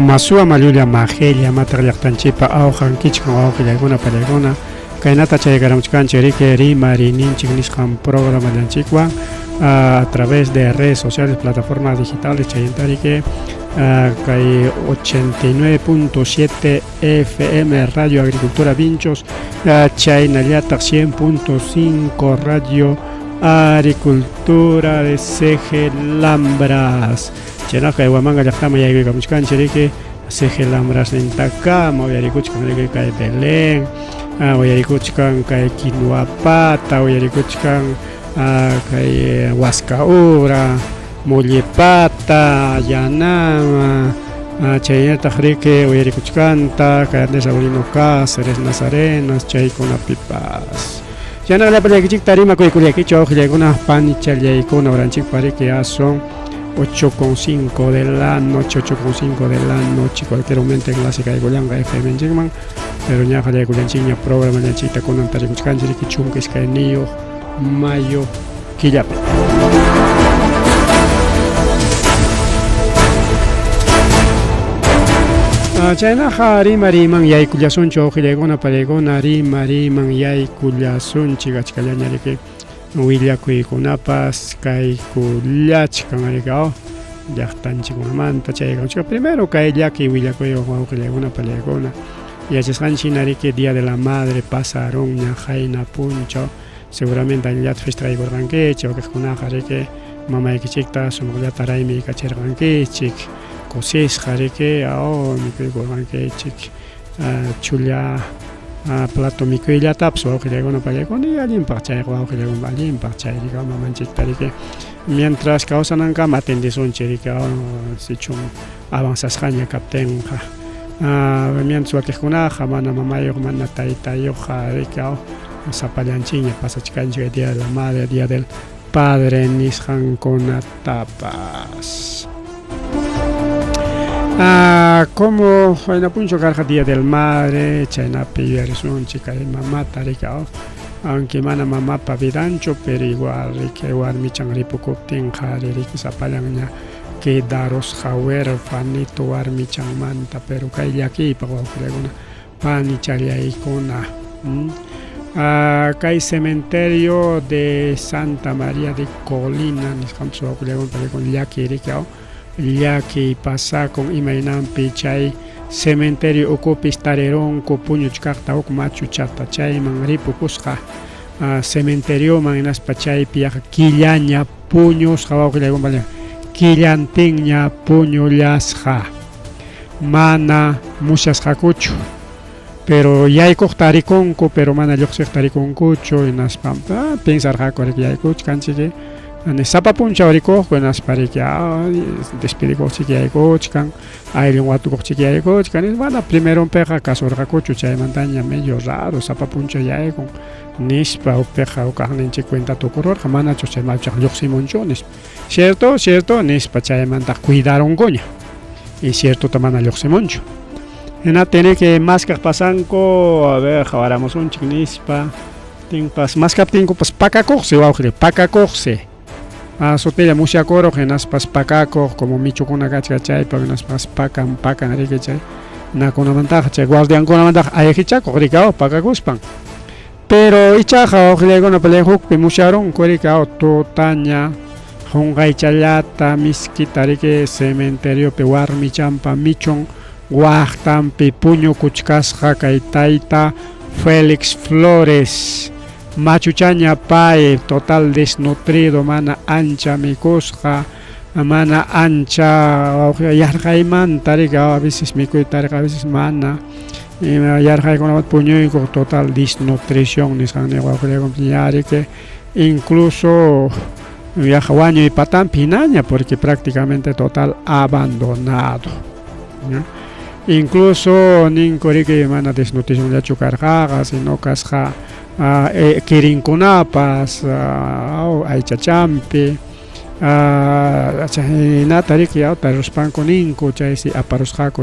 Masua Malulia Magelia Matarliaktanchipa Aujan Kichkan Aukileguna Paleguna Kainata Chaygaramchkan Cherike Rima Rinin Chigniskan programa de Anchikwa a través de redes sociales, plataformas digitales Chayentarike Kai 89.7 FM Radio Agricultura Vinchos Chaynaliata 100.5 Radio Agricultura de Ceje Lambras Chenaka de Huamanga Yajama y Kamuchkan Cherike Ceje Lambras en Takama Oyarikuchkan Kai Belén Oyarikuchkan Kai Kinuapata Oyarikuchkan Kai Huascaura Mollepata Yanama Chayeta Jrique Oyarikuchkanta Kai Andrés Aurino Cáceres Nazarenas Chaykuna Pipas Yana la Palekichik Tarima Kuikuliakicho Ojilaguna Panichal Yaikuna Oranchik Parike son 8.5 de la noche, 8.5 de la noche, cualquier momento en clásica de Golanga FM en Jigman, pero ya de Golanchiña programa de Chita con Antaricuchkan, Jirikichun, que es Caenillo, Mayo, Quillape. Chayna Rima Riman Yay Kullasun Chojilegona Palegona Rima Riman Yay Kullasun Chigachkalañarike. Huillakuy kunapas kay kullachkan arikao llaqtanchikmanta chayqa primero kay llaki huillakuy wawqiykuna pallaykuna yachasqanchinariki Día de la Madre pasaron ña hayna puncho seguramente allata fiestaykurqankichik wawqiykkunaqa riki mamaykichikta sumuqllata raymi kachirqankichik kusisqa riki mikuykurqankichik chulla plato mikuyllatapas wawqiykuna pallaykuna y allinpaq chayqa wawqiykuna allinpaq chayqa mamanchiktariki mientras kawsanankama atendisunchik sichun avanzasqaña kaptinqa mientras wawqiykkunaqa mana mamayuq mana taytayuqqa riki sapallanchikña pasachkanchik Día de la Madre Día del Padre nisqankunatapas como en puncho carga Día del Madre, Chaynapi Versunchi, Kay Mamata Ricao, aunque mana mamá pavidancho, pero igual que Warmichan Ripukuptin, Hari Riki Zapalaña, que daros Jawer, Fanito Warmichan Manta, pero Kay aquí, Pagona, Panicharia Icona. Kay cementerio de Santa María de Colina, Niskamso, con Yaki Ricao. Ya que pasa con Imainampi chay cementerio ocupis tareron ko puño chkarta ok machu chata chay mangripu kusqa cementerio manginas pachay piaja killaña puños jawaqillaygun bala killantinña puñullasqa mana mushasqakuchu pero yaykuq tarikunku pero mana lluqsiq tarikunkuchu inaspampa pensarqaku yaykuch kanchiki Sapa puncha oriko, buenas parikia, despedico chiquiaico, chican, hay un guatuco chiquiaico, chican, bueno, primero un peja, caso racocho, chay montaña medio raro, sapa puncha yaico, nispa o peja o carne en chicuenta tu coror, jamana choche macho, yoximonchones. Cierto, nispa chay manta cuidar un goña, y cierto tamana yoximoncho. En a tener que más que pasanco, a ver, jabaramos un chignispa, timpas, más que tinco, pues paca coxe, paca coxe. Sotella mucha coro que nas pas pacaco como micho con una cacha chay para nas pas pacan arique chay na con una ventaja chay guardian con una ventaja hay que chaco ricao pacacuspan pero ichaja o que con pelea hook que mucharon coricao totaña hongai chalata miskitarique cementerio pewar mi champa michon guachtan puño cuchcasja kaitaita Félix Flores Machuchaña pae total desnutrido mana ancha mikusqa mana ancha yarjayman tariqa a veces mikuy tariqa a veces mana yarjay con puñuyko total desnutrición nisqanni wawqiykuna que incluso viajawaño y patán pinaña porque prácticamente total abandonado incluso ninkoriki mana desnutrición ya chukarqa sino kasqa Kirinkunapas, Aichachampi, Natariki, Taruspanco Ninko, Chaisi, Aparusjaco,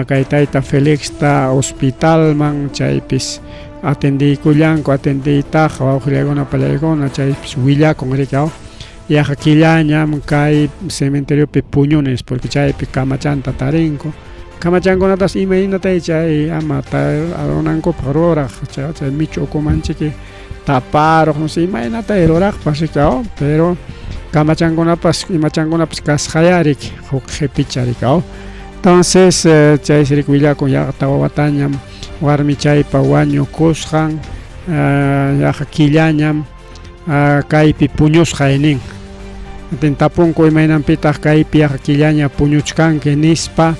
Kaitaita Félix, Hospital Man, Chaipis, atendí Cuyanco, atendí Taja, Ojilagona Palegona, Chaipis, Huilla con Ricao, yaqa killañam kay cementeriopi puñunes porque chaypi kamachanta tarinko kamachankunatas imaynatay chay ama runankupak ruraq chay michu ukumanchiki taparuq no sé imaynatay ruraqpas rikaw pero kamachankunapas imachankunapas kasqayarik huk qhipicha rikaw entonces chay sirik willakun yaqa wawatañam warmi chaypa wañukusqan yaqa killañam kaypi puñusqa nin tapunku imaynanpitaq kaypi yaqa killaña puñuchkanki nispa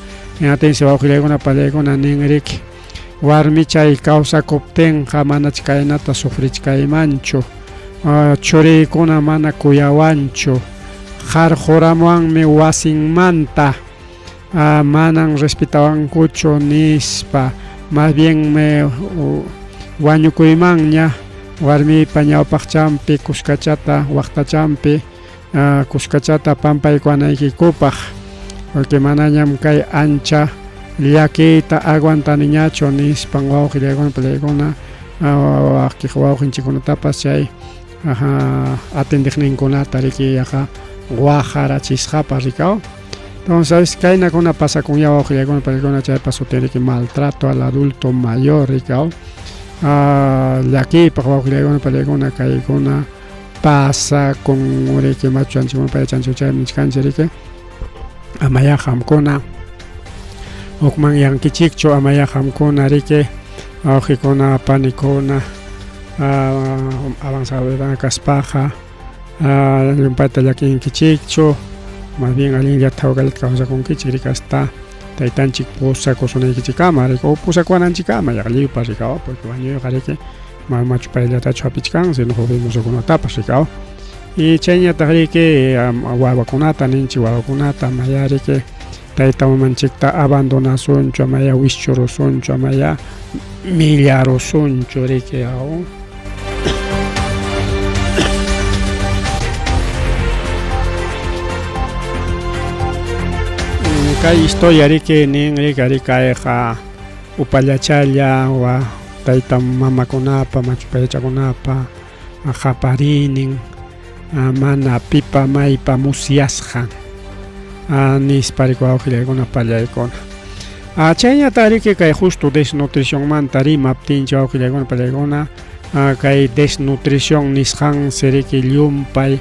atensi wawqillaykuna pallaykuna ninrik warmi chay kawsakuptinqa manachi kaynata sufrichkaymanchu churiykuna mana kuyawanchu qarquramanmi wasinmanta manan respetawankuchu nispa más bien wañukuymanña warmipa ñawpaqchanpi kuskachata waqtachanpi kuskachata pampaykunaykikupaq porque manañam kay ancha llakiyta aguantaniñachu nispan wawqillaykuna pallaykuna waqiq wawqinchikkunatapas chay atendiqninkunata riki yaqa wajarachisqapa rikaw entonces kaynakuna pasakunya wawqillaykuna pallaykuna chaypa sutinriki maltrato al adulto mayor rikaw llakiypaq wawqillaykuna pallaykuna kaykuna pasa con riki machuanchikuna payachanchik chaymi niskanchik riki amaya qamkuna hukman yankichikchu amaya qamkuna riki wawqikuna panikuna avanzadora kaspaqa llumpayta llakinkichikchu más bien allinllata hawkalata kawsakunkichik riki hasta taytanchik pusakusunaykichikama riki o pusakuwananchikama yaqa lliwpa rikaw porque wañuyqa riki machu payllatachu hapichkan sino huk musukunatapas rikaw y chayñataq riki wawakunata ninchik wawakunata amaya riki tayta mamanchikta abandonasunchu amaya wischurusunchu amaya millarusunchu riki kay historia riki nin riki kayqa upallachalla wa tayta mamakunapa machu payachakunapa qaparinin mana pipa maypa musyasqa nispa riki wawqillaykuna pallaykuna chayñataq riki kay justo desnutriciónmanta rimaptinchik wawqillaykuna pallaykuna kay desnutrición nisqan riki llumpay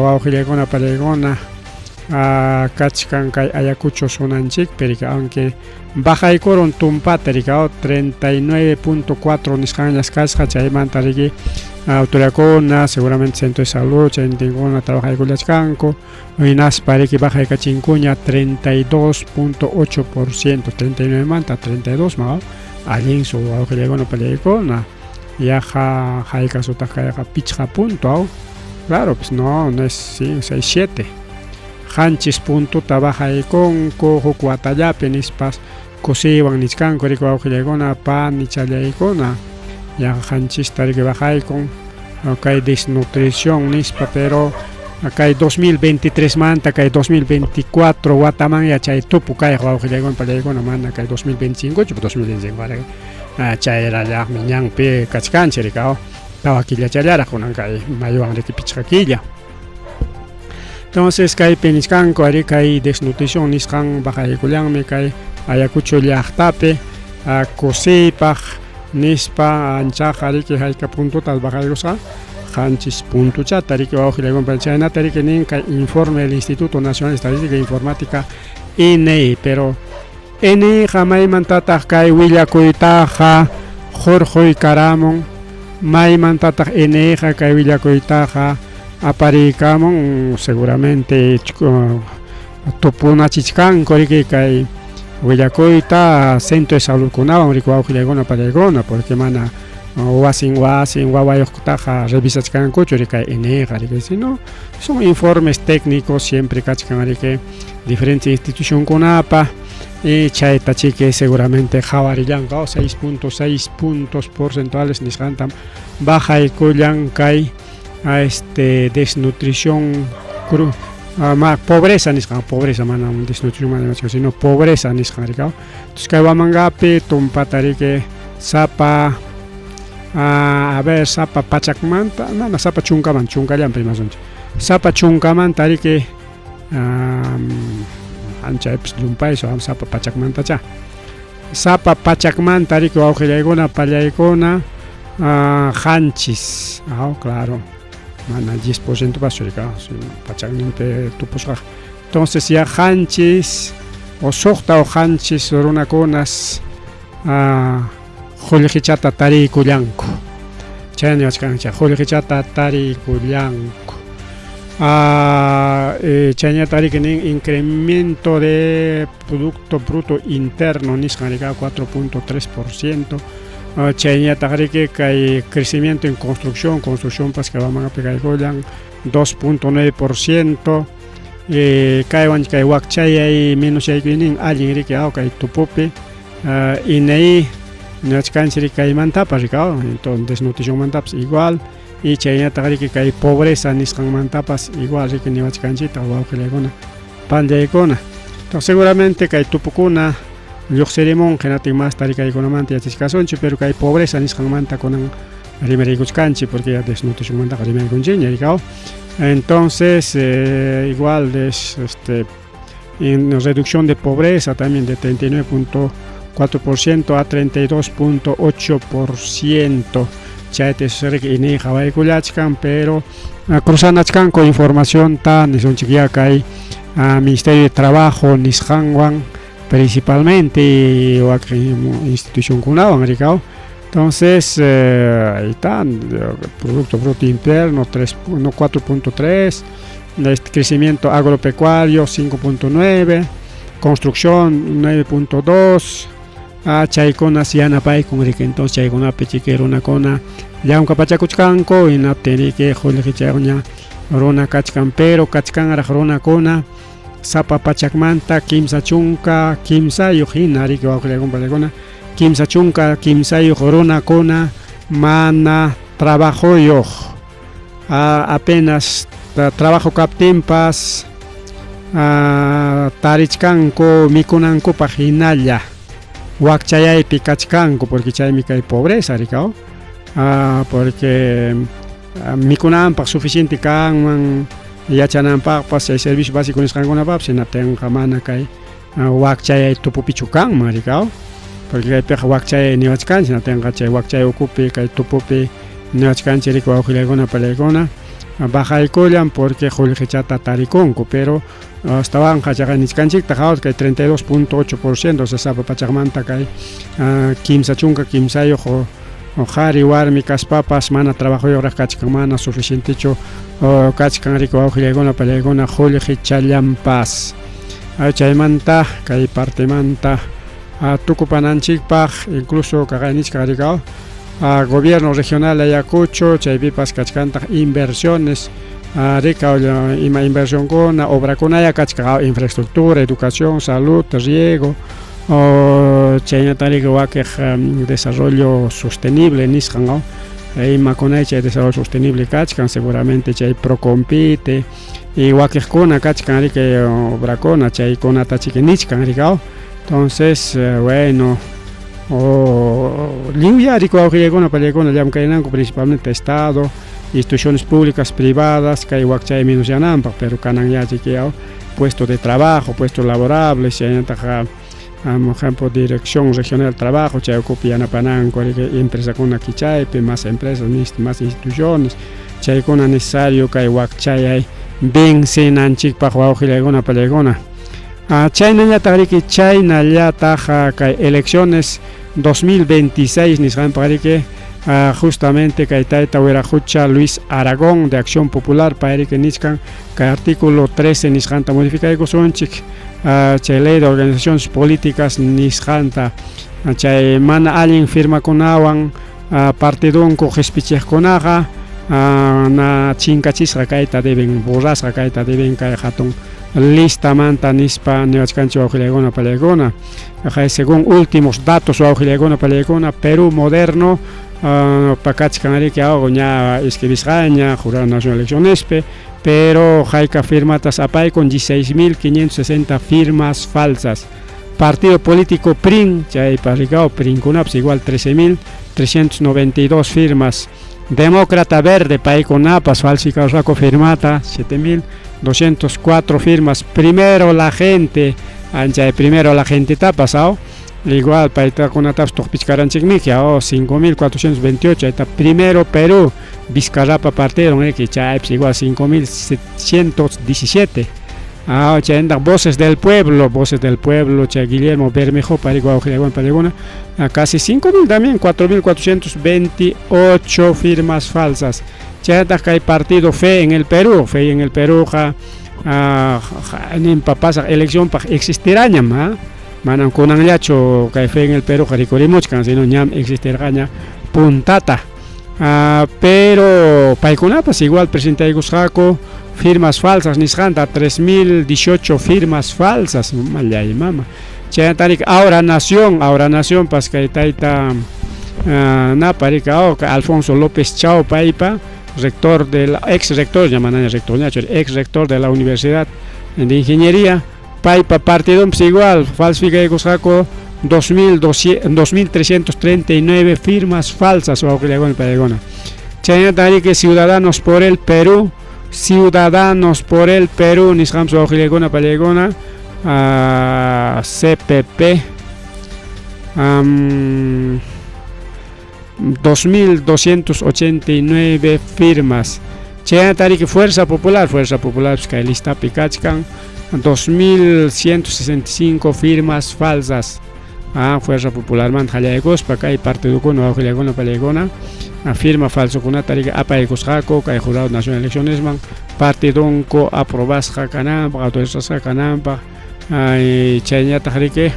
wawqillaykuna pallaykuna kachkan kay Ayacucho sunanchikpi riki aunque bajaykurun tumpata riki 39.4 nisqanllas kasqa chaymanta riki autoridadkuna seguramente centro de salud chayninkuna trabajaykullachkanku hinaspa riki bajaykachinkuña 32.8% 39 manta 32 ma allin su wawqillaykuna pallaykuna yaqa haykasutaq kayqa pichqa punto claro pues no es 6 7 hanchis puntuta bajaykunku huk watallapi nispas kusiwan niskanku riki wawqillaykuna pan challaykuna yaqa hanchista riki bajaykun kay desnutrición nispa pero kay 2023 manta kay 2024 watamanya chay tupu kayqa wawqillaykuna pallaykuna mana kay 2025 2025 chayrallaqmi ñanpi kachkanchik riki tawa killachallaraq kunan kay mayuwan riki pichqa killa. Entonces kaypi niskanku ari kay desnutrición nisqan bajaykullanmi kay Ayacucho llaqtapi kusipaq nispa anchaqa riki hayka puntutas bajaykusqa qanchis puntuchata riki wawqillaykuna chaynata riki nin kay informe del Instituto Nacional de Estadística e Informática INEI pero INEIqa maymantataq kay willakuytaqa hurquykaramun maymantataq INEIqa kay willakuytaqa aparikamun seguramente tupunachichkanku riki kay willakuyta centro de salud kunawan riki wawqillaykuna pallaykuna porque mana wasin wawayuqtaqa revisachkankuchu riki kay INEIqa riki sino son informes técnicos siempre kachkan riki diferentes institucionkunapa y chayta chiki seguramente hawarillanqa 6.6 puntos porcentuales nisqantam bajaykullan kay desnutrición pobreza nisqan pobreza mana desnutrición mana sino pobreza nisqan riki entonces kay wamangapi tumpata riki sapa a ver sapa pachakmanta mana sapa chunkallampi imasunchik sapa chunkamanta riki anchaypis llumpay sapa pachakmantacha sapa pachakmanta riki wawqillaykuna pallaykuna hanchis claro mana 10% paso rika pachakninpi tupusqa entonces ya hanchis o suqta o hanchis runakunas qullqichata tariykullanku chaymi wachkancha qullqichata tariykullanku chayñata tariknin incremento de producto bruto interno nisqan rika 4.3%. Chayñata riki kay crecimiento en construcción pas que vamos a pegar 2.9%. Kaywan kay wakchay menos yaykinin allin riki kay tupupi inay ñachkanchik riki kay mantapas riki entonces desnutrición mantapas igual y chayñata riki kay pobreza nisqan mantapas igual riki niwachkanchita wawqillaykuna panllaykuna entonces seguramente kay tupukuna lluqsirimun qinatin más tarikaykunamanta yachachkasunchik pero kay pobreza nisqanmanta kunan rimariykuchkanchik porque ya desnutricionmantaqa rimariykunchikña rikaw entonces igual en reducción de pobreza también de 39.4% a 32.8%. Chaytes ini hawaykullachkan pero cruzanachkan con información tan nisunchik ya kay Ministerio de Trabajo nisqanwan principalmente institución kunawan rikaw entonces ahí están producto bruto interno 4.3 crecimiento agropecuario 5.9 construcción 9.2 chaykunas yanapayku riki entonces chaykunapi chiqui llawnka pachakuchkanku hinaptin riki qullqichayuqña runa kachkan pero kachkanraq runakuna sapa pachakmanta kimsa chunka kimsayuq hina riki wawqillaykuna kimsa chunka kimsayuq runakuna mana trabajoyuq apenas trabajo kaptinpas tarichkanku mikunankupaq hinalla wakchayaypi kachkanku porque chaymi kay pobreza rikaw porque mikunanpaq suficiente kanman yachananpaqpas chay servicio básico nisqankunapapas hinaptinqa mana kay wakchay tupupichu kanman rikaw porque kaypiqa wakchay niwachkanchik hinaptinqa chay wakchay ukupi kay tupupi niwachkanchik riki wawqillaykuna pallaykuna bajaykullan porque qullqichata tarikunku pero hastawanqa chaqay nichkanchikta hawar kay 32.8% o sea sapa pachaqmanta kay kimsa chunka kimsayuq qhari warmi kaspapas mana trabajoyuqraq kachkan mana suficientechu kachkan riki wawqillaykuna pallaykuna qullqichallanpas chaymanta kay partemanta tukupananchikpaq incluso kaqaynichka rikaw gobierno regional Ayacucho chaypipas kachkanta inversiones rikaw ima inversionkuna obrakunaya kachka infraestructura educación salud riego chayñata riki wakiq desarrollo sostenible nisqan imakunay chay desarrollo sostenible kachkan seguramente chay Procompite y wakiqkuna kachkan riki obrakuna chaykunata chiqinichkan rikaw entonces bueno liwya riki wawqillaykuna pallaykuna llamkaynanku principalmente Estado instituciones públicas privadas kay wakchay minusyananpaq pero kanan ya chiqiyaw puesto de trabajo puestos laborables chayñataqa por ejemplo dirección regional del trabajo chay ukupi yanapananku riki empresakuna kichaypi más empresas más instituciones chaykuna necesario kay wakchay vencenanchikpaq wawqillaykuna pallaykuna chaynallataj riki chaynallataj kay elecciones 2026 nisqanpaq riki justamente kay tayta Wiraqucha Luis Aragón de Acción Popular payriki nisqan kay artículo 13 nisqanta modificaykusunchik chay ley de organizaciones políticas nisqanta chay mana allin firmakunawan partidunku qhispichiqkunaqa na chinkachisqa kayta deben borrasqa kayta deben kay hatun listamanta nispa niwachkanchik wawqillaykuna pallaykuna según últimos datos wawqillaykuna pallaykuna Perú moderno pakachkan riki ña escribisqaña Jurado Nacional de Eleccionespi pero hayka firmatas apaykun 16.560 firmas falsas partido político PRIN chaypa rikaw PRINkunapas igual 13.392 firmas Demócrata Verde, Paikonapas, falsificado firmata, 7.204 firmas. Primero la gente está pasado. Igual, Paita Conatas, Topichcaranchigmikia, 5.428. Está primero Perú, Vizcarrapa partieron, que igual 5.717. Voces del pueblo, Guillermo Bermejo, Pariguao, Palegona, casi 5.000 también, 4.428 firmas falsas. Hay partido Fe en el Perú, en papasa elección para existirá manan con angliacho que Fe en el Perú, Jaricorimuchcan, si no ñam existirá puntata. Pero Paikunapas igual presidente Igusjaco, firmas falsas, Nisjanta 3.018 firmas falsas, malay mama. Ahora nación, Pascaitaita, Alfonso López Chao Paipa, ex rector de la Universidad de Ingeniería, Paipa partido igual, falsifica Igusjaco 2.339 firmas falsas o Ciudadanos por el Perú, Nisjam Suajilegona Palegona, CPP, 2.289 firmas. Fuerza Popular, lista Picachcan, 2.165 firmas falsas. Fuerza Popular Manjalegos, Pacay, Partido Cono, Auxilegona, Palegona, firma falso con Atarica, Apaicos Jaco, Cay Jurado Nacional Elecciones, Partido Unco, Aprobas Jacanampa, Autorizas Jacanampa, Chayña Tajrique,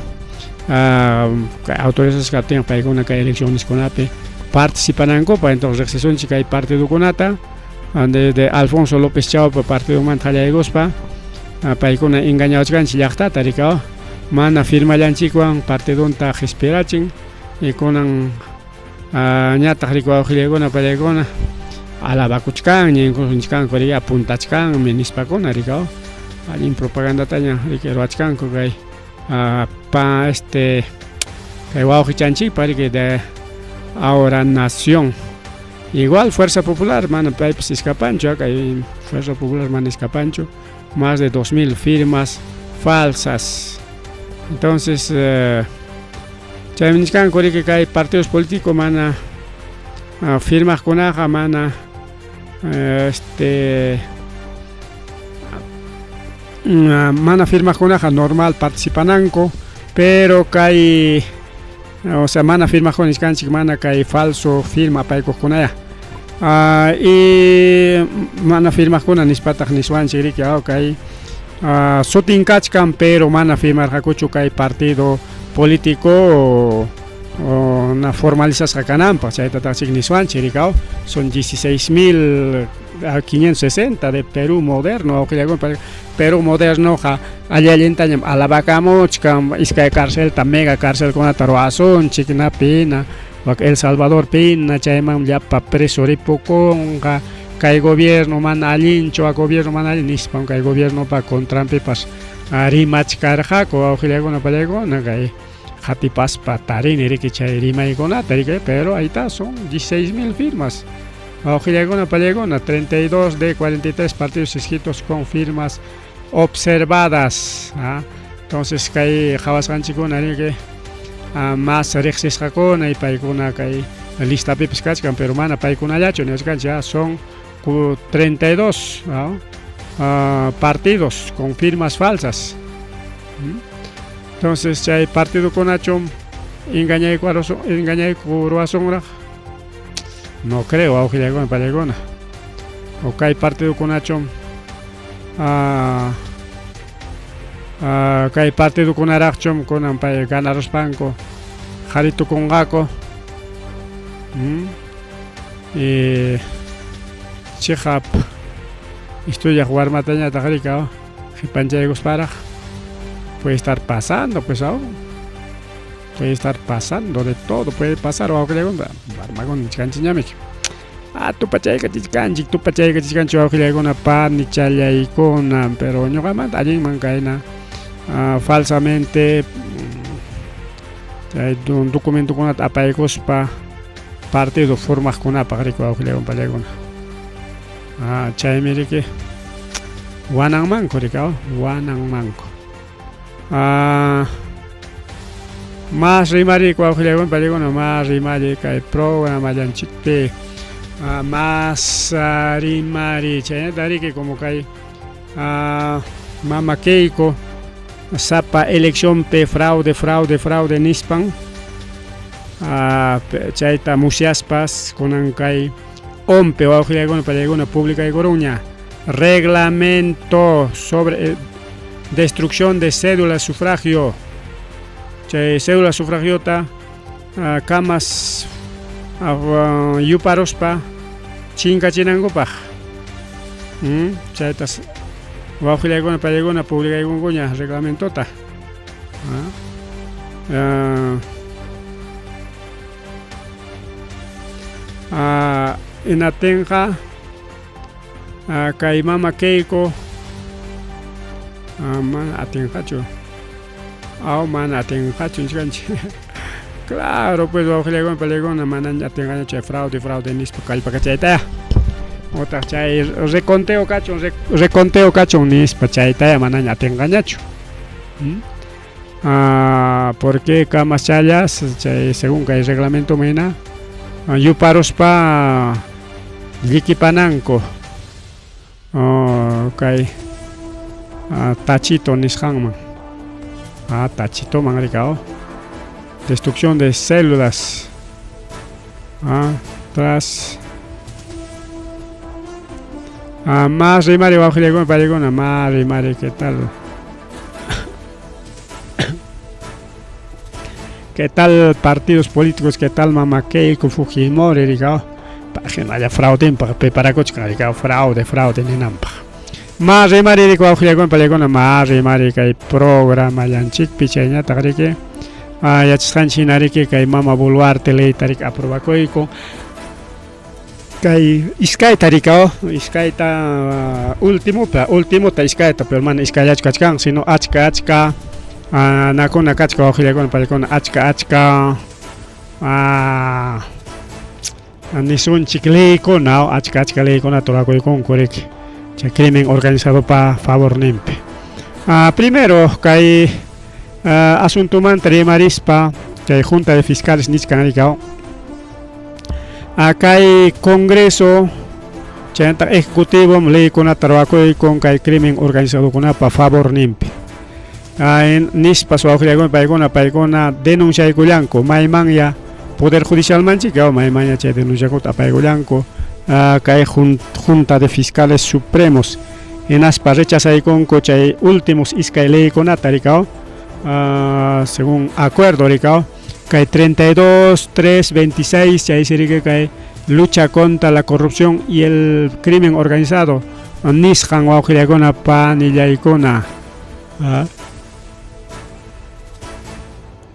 Autorizas Jaten, Paigona, Cay Elecciones con Ape, participananco, para entonces recesión chica y Partido Conata, de Alfonso López Chao, Partido Manjalegos, Paigona engañados Ganchillachta, Taricao. Mana firma Lanchiquan, partido ta Gesperachin, y con Ñata Rico Gilegona Palegona, Alabacuchcan, y en Conchcan, Corea, Puntachcan, Menispacona, Ricao, Alin propaganda taña, Riqueroachcan, Cogay, Kaiwauchichanchi, para que de ahora nación. Igual Fuerza Popular, mana Pipes Escapancho, acá hay Fuerza Popular, man Escapancho, más de 2.000 firmas falsas. Entonces, Chayminiscan, que hay partidos políticos, mana firmas con aja, mana mana firmas con aja normal participananco, pero que hay, mana firmas con iscanchi, mana que hay falso firma paicos con ella. Y mana firmas con anispatag niswan chiri que hay Sotin Kachkan, pero mana firmar Hakuchu que hay partido político o una formalizas Hakanampa, son 16.560 de Perú moderno, Perú moderno, allá a la vaca mochcam, isca cárcel, mega cárcel con ataroazón, chiquina pina, El Salvador pina, chayman ya pa preso ripoconga. Que gobierno man alincho a gobierno man alinispan que gobierno pa contrampe pas arimach carjaco auxilegona palegona que jatipas patarin que chairima y con pero ahí está, son 16.000 firmas auxilegona palegona, 32 de 43 partidos inscritos con firmas observadas. Entonces que hay jabascanchicona que más rexes jacona y paicona que lista pipescachcan pero mana paicona yacho ya son 32 partidos con firmas falsas. Entonces hay partido con Achom, engañé Curuazongra, no creo, Auxilegona Palegona. Ok, partido con Achom, hay partido con Arachom, con Ampay Ganaros Banco, Jarito con Gaco, Chehap, estoy a jugar mataña tajrica, Jipanchegos para. Puede estar pasando, pues ahora. Puede estar pasando de todo, puede pasar o algo le gonda. Barmagón, chanchiñame. Tu pachaica chichancho, algo le gonda pan, ni chaya y con, pero no gaman, allí mancaina. Falsamente, hay un documento con apaegos pa partido formas kuna pagriko awkilekun paleguna. Chaymi riki wanan manko rika wanan manko. Más rimari awkilekun paleguna más rimari kay programa llanchikpi más rimari chaynata riki como kay Mama Keiko sapa elección pe fraude nispan chayta musyaspas kunan kay ompe wawqilakuna pallaykuna pública y Coruña reglamento sobre destrucción de cédula sufragio chay cédula sufragiota kamas yuparospa chinkachinankupak chayta wawqilakuna pallaykuna publicaykunkuña reglamentota inatenqa kay Mama Keiko mana atenqachu mana atenqachu nisqanchik claro pues wawqilakuna pallaykuna mana atenqaña chay fraude nispa kallpaka chaytaya otaq chay reconteo kachun nispa chaytaya mana atenqañachu porque kamas chayas chay según kay reglamento mena yuparospa llikipananku kay tachito nisqanman tachitoman rika destrucción de células tras más rimari wawqilakuna pallaykuna más rimari ¿qué tal partidos políticos? ¿Qué tal Mama Keiko Fujimori rika página ya fraude preparakuchka rika fraude ninampa más rimari rika wawqilakuna pallaykuna más rimari kay programa llanchikpi chayñata riki yachasqanchikna riki kay Mama Boluarte leyta rika aprobakuyku kay iskayta rika iskayta ultimota iskayta pero mana iskayachu kachkan sino achka nakuna kachka wawqilakuna pallaykuna achka nisunchik leykuna achka leykuna turakuykunku riki chay crimen organizado pa favor nimpi primero kay asuntumanta rimarispa chay junta de fiscales nisqan rika kay congreso chaynta ejecutivo leykunata ruwakuykun kay crimen organizado kunapa favor nimpi nispas wawqilakuna paykuna denunciaykullanku maymanya poder judicial manchika maymanya chay denunciakuta apaykullanku kay junta de fiscales supremos hinaspa rechazaykunku chay últimos iskay leykunata rika según acuerdo rika kay 32.3.26 chay siriki kay lucha contra la corrupción y el crimen organizado nisqan wawqilakuna panillaykuna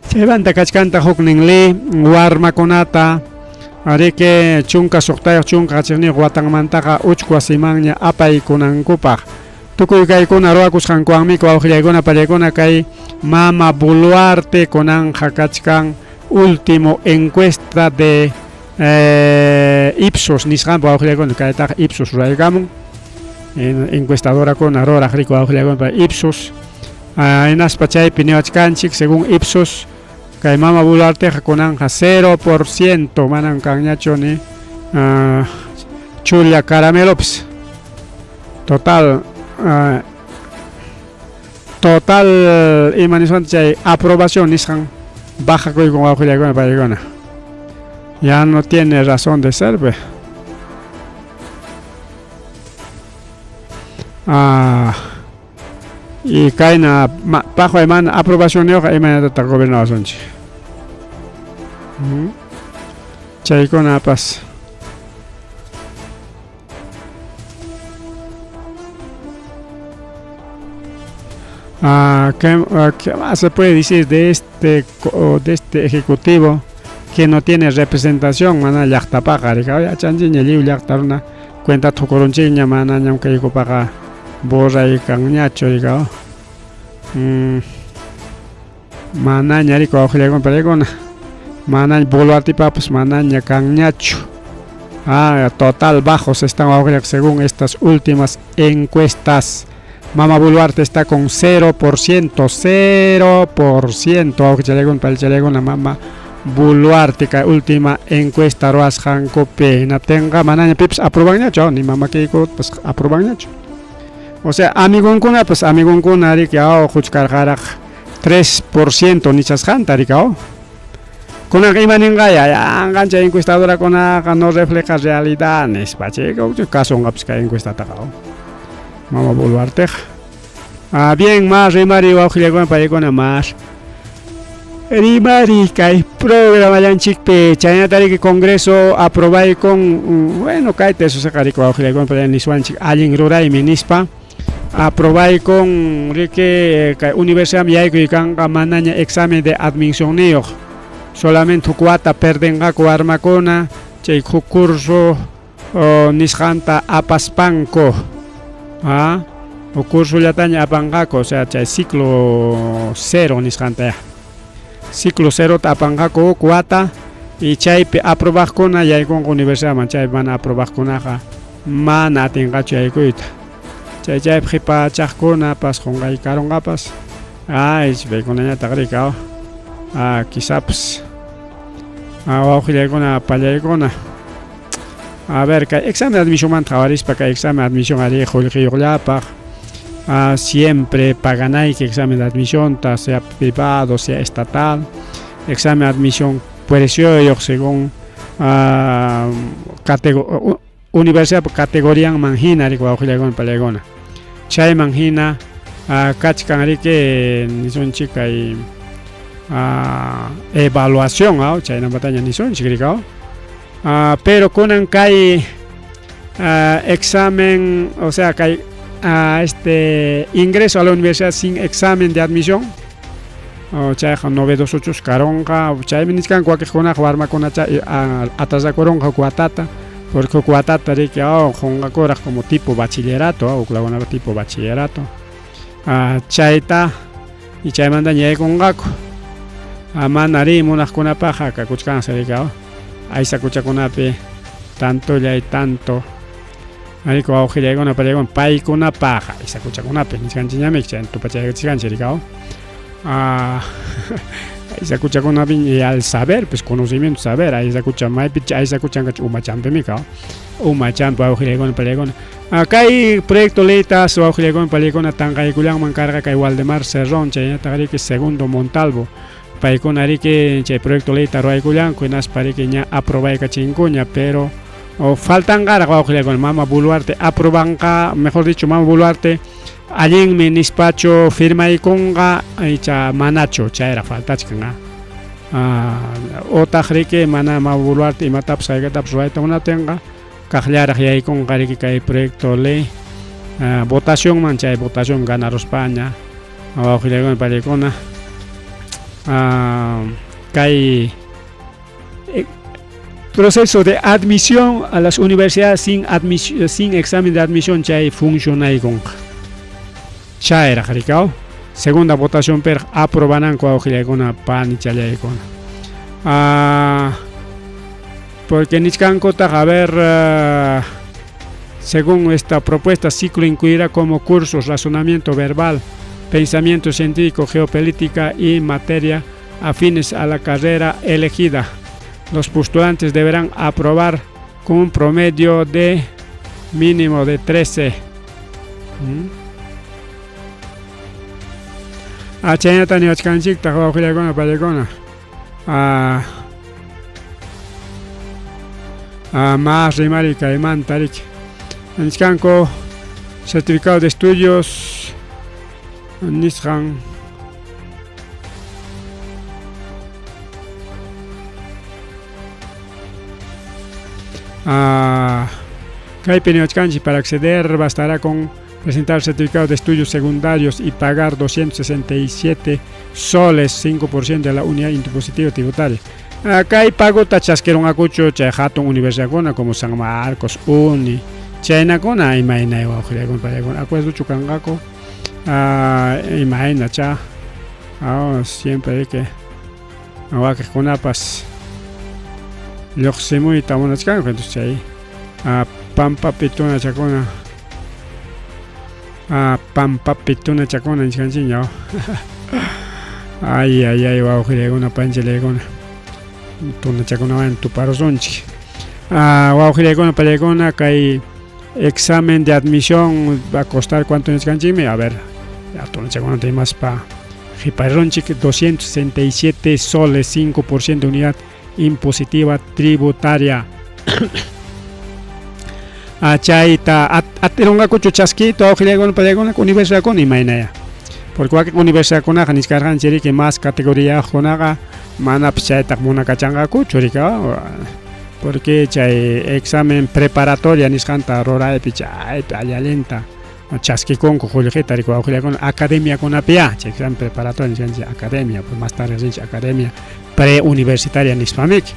chaymanta kachkanta huknin ley warmakunata riki chunka suqtayuq chunka kachikniyuq watanmantaqa uchku wasimanña apaykunankupaq tukuy kaykuna ruwakusqankuwanmi wawqillaykuna pallaykuna kay Mama Boluarte kunanja kachkan último encuesta de Ipsos nisqanpa wawqillaykuna kaytaqa Ipsos ruraykamun encuestadora kuna ruraq riki wawqillaykuna Ipsos hinaspa chaypi niwachkanchik según Ipsos kay Mama Boluarte kunanja 0% manan kanñachu ni chulla caramelopis total imaniswanta chay aprobación nisqan baja kuykun wawqillaykuna pallaykuna ya no tiene razón de ser y kayna bajo mana aprobación yoqa imanatata gobernawasunchik chaykunapas ¿qué más se puede decir de este ejecutivo que no tiene representación mana llaqtapaqa rika yachanchikña lliw llaqtaruna cuenta tukurunchikña manañam kaykupaqa borraykanñachu rika manaña rika wawqillaykuna pallaykuna Mana Boluarte pues manaña canñacho. Total bajos están ahora según estas últimas encuestas. Mama Boluarte está con 0%, 0%. Ahora ya llegó la Mama Boluarte, que última encuesta Roas Hancope. Na tenga manaña pips aproban ñacho, ni Mama Keiko pues aproban ñacho. O sea, amigon kuna pues amigon kuna rikao juchkargarak 3% nichas jantarikao. Kuna imaningaya angancha encuestadora kuna no refleja realidades, pache caso ngapska encuesta takao. Mama Boluarte. Bien más rimari waujilegon paikona más. Rimari kai programa yanchikpe chayna tariki congreso aprobay con bueno kaite eso sakariko waujilegon para niswanchik allin ruray minispa. Aprobay con Rique Universidad Miyaico y Kanga Manaña examen de admisión neo. Solamente cuata perdengaco armacona, chay curso nisjanta apaspanco. O curso yataña apangaco, o sea, chay ciclo 0 nisjanta. Ciclo 0 apangaco cuata y chay aprobaj cona y con universidad manchay van a aprobar conaja mana tenga chay cuita. Chay pripa chakona pas hongai karongapas. Es ve con ella tagricao. Quizás con palaycona. A ver, que examen de admisión mantrabaris para que examen de admisión haría Jolgioglapa. Siempre paganay que examen de admisión, sea privado, sea estatal. Examen de admisión puede ser según universidad categoría mangina y con palaycona. Chay mangina kachkan que ni son chica y evaluación chay na batalla ni son chica pero con kai examen, o sea kai ingreso a la universidad sin examen de admisión chay 928 caronga chay miniscan cualquier con juarma con atrás de coronga cuatata porque cuatata de que honga como tipo bachillerato o clavona tipo bachillerato chayta y chay manda ñe con gaco manari monas con paja que cuchcan se dedicado ahí se escucha con ape tanto ya hay tanto ahí con auge llega una pareja con pai con una paja y se escucha con ape ni canchiña me echan tu pacha que chican se dedicado ahí se escucha con ape y al saber pues conocimiento saber ahí se escucha mai picha ahí se escuchan que uma champe mi cao uma champe auge llega una pareja acá hay proyecto leitas o auge llega una pareja con tanga y culiang mancarga que Waldemar Cerrón chay tagari que segundo Montalvo paikon ari que chay proyecto leita roay kuliang kuinas pari que ña aprobay ka chinkuña pero faltan gara con Mama Boluarte aprobanca, mejor dicho Mama Boluarte allí en mi despacho firma y conga cha manacho chaira falta chikanga otajri que Mama Boluarte y matap saiga tap suaita una tenga kajlara y con gari que hay proyecto ley votación mancha votación gana España o con palikona hay proceso de admisión a las universidades sin examen de admisión chay funciona y con chaira jaricao segunda votación per aprobanan con con pan y chay con porque niscan cota a ver según esta propuesta ciclo incluirá como cursos razonamiento verbal, pensamiento científico, geopolítica y materia afines a la carrera elegida. Los postulantes deberán aprobar con un promedio de mínimo de 13. Achayata ni achkanchik tajawajulegona palegona. Más rimari caimán tarik. Niskanko certificado de estudios Nisran para acceder bastará con presentar certificado de estudios secundarios y pagar 267 soles, 5% de la unidad impositiva tributaria. Acá hay pago tachasqueron acucho chahatón universidad como San Marcos, Uni, China Kona, imagina igual con acuerdo chucangaco. Imagina cha siempre hay que con apas lluqsimuy tamunachkanku. Entonces chay pampapi tunachakuna pampapi tunachakuna niskanchik. Ay wawqiykuna panchalaykuna tunachakunawan tuparusунchik. Wawqiykuna pallaykuna kay examen de admisión va a costar cuánto niskanchikmi. A ver, tunachakuna timaspa Jiparronchik 267 soles, 5% de unidad impositiva tributaria. Chayta atirungakuchu chasquito awqillaykunaqa paykunaqa universidadkuna imaynaya. Porque wak universidadkunaqa niskarqanchik que más categoriakunaqa manapas chayta munakachanqakuchu rika. Porque chay examen preparatoria nisqanta ruraypi chaypi allalenta chasquikunku qullqita rika wawqiykuna academiakunapiya chay examen preparatoria nisqanchik academia, pues más tarde nisqanchik academia preuniversitaria nispamiki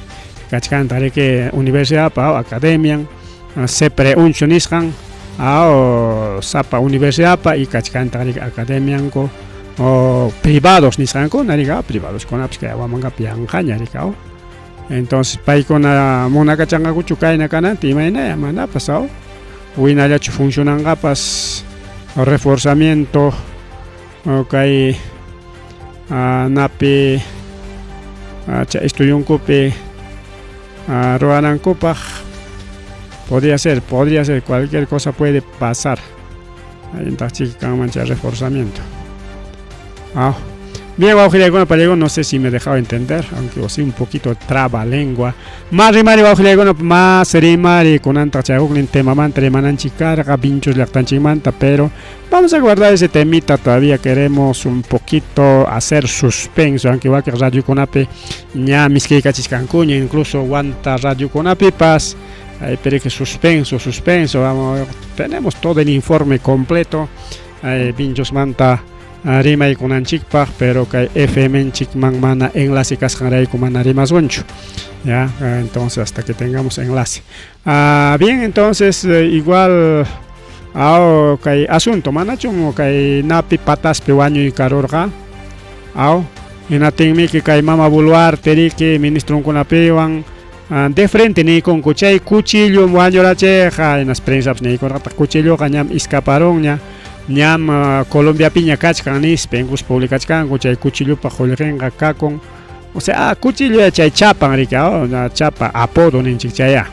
kachkanta riki universidadpa academia sepre unchu nisqan sapa universidadpa y kachkanta riki academianku privados nisqankuna rika privadoskunapas kay Huamankapi yanqaña rika. Entonces paykuna munakachanqakuchu kayna kananta imaynaya manapas winallachu funcionanqapas reforzamiento kay napi chay estudiankupi ruanankupaq podría ser cualquier cosa puede pasar. Entonces kanmancha reforzamiento. Bien, wawqiykuna pallaykuna, no sé si me he dejado entender, aunque sí un poquito traba lengua. Más rimari wawqiykuna, más rimari kunanta chayuqnin temamanta rimananchik karqa pinchus llaqtanchikmanta, pero vamos a guardar ese temita, todavía queremos un poquito hacer suspenso, aunque waqay radiokunapi ña miskiykachishkankuña, incluso wanta radiokunapipas pero que suspenso, vamos, tenemos todo el informe completo pinchus manta rimaykunanchikpaq, pero kay FM-nchikman mana enlace kasqanrayku mana rimasunchu. Ya, entonces hasta que tengamos enlace. Bien, entonces igual kay asunto manachun kay napi pataspi wañuy karurqa inatinmi kay Mama Boluarte riki ministrunkunapiwan de frente niykunku chay cuchillo wañurachayqa inas prensapas niykunqa cuchilloqa ñam escaparonña ñam Colombiapiña kachkan nispa incluso publicachkanku chay cuchillopa qullqinqa kakun, o sea cuchillo chay chapan rika, chapa apodo ninchik chaya.